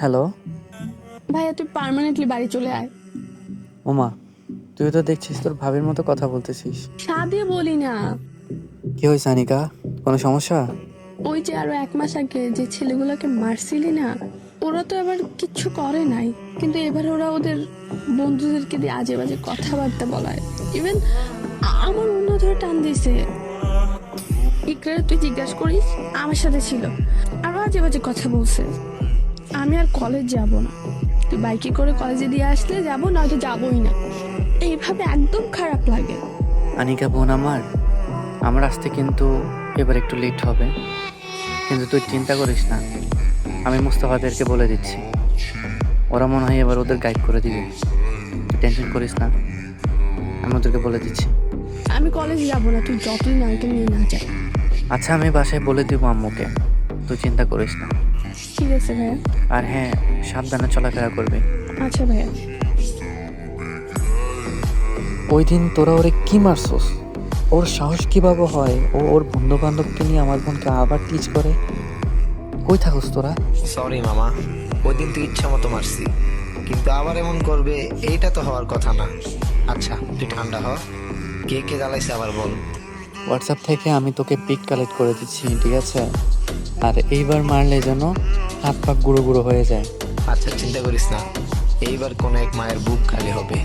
Hello. ভাইয়া তুই permanently বাড়ি চলে আয়। ওমা, তুই তো দেখছিস তোর ভাবির মতো কথা বলতেছিস। সাদে বলি না। কি হয়েছে আনিকা, কোনো সমস্যা? ওই যে আরো 1 মাস আগে যে ছেলেগুলোকে মারছিলি না, ওরা তো এবার কিচ্ছু করে নাই, কিন্তু এবার ওরা ওদের বন্ধুদেরকে দিয়ে আজে বাজে কথাবার্তা বলায়। ইভেন আমার অন্য ধরে টান দিছে। ইকরার তুই জিজ্ঞাসা করিস, আমার সাথে ছিল, আরো আজে বাজে কথা বলছে। আমি আর কলেজ যাব না, তুই বাইকে করে কলেজে দিয়ে আসলে যাবো, নয়তো যাবোই না। এইভাবে একদম খারাপ লাগে। আনিকা বোন আমার আসতে কিন্তু এবার একটু লেট হবে, কিন্তু তুই চিন্তা করিস না, আমি মুস্তাফাদেরকে বলে দিচ্ছি, ওরা মনে হয় এবার ওদের গাইড করে দিবে। তুই টেনশন করিস না, আমি ওদেরকে বলে দিচ্ছি। আমি কলেজে যাব না, তুই যতই নারকেল নিয়ে না যা। আচ্ছা, আমি বাসায় বলে দিব আম্মুকে, তুই চিন্তা করিস না। ঠিক আছে ভাইয়া। আর হ্যাঁ, সাবধানে চলাফেরা করবে। আচ্ছা ভাইয়া। ওই দিন তোরা ওরে কি মারছস? ওর সাহস কিভাবে হয় ও ওর বন্ধু বান্ধবকে নিয়ে আমার বোনকে আবার টিচ করে? কই থাকস তোরা? সরি মামা, ওই দিন তুই ইচ্ছা মতো মারছি, কিন্তু আবার এমন করবে এইটা তো হওয়ার কথা না। আচ্ছা তুই ঠান্ডা হ, কে কে জ্বালাইছে আবার বল। হোয়াটসঅ্যাপ থেকে আমি তোকে পিক কালেক্ট করে দিচ্ছি, ঠিক আছে? আর এইবার মারলে যেন হাত পা গুঁড়ো গুঁড়ো হয়ে যায়। আচ্ছা চিন্তা করিস না, এইবার কোন এক মায়ের বুক খালি হবে।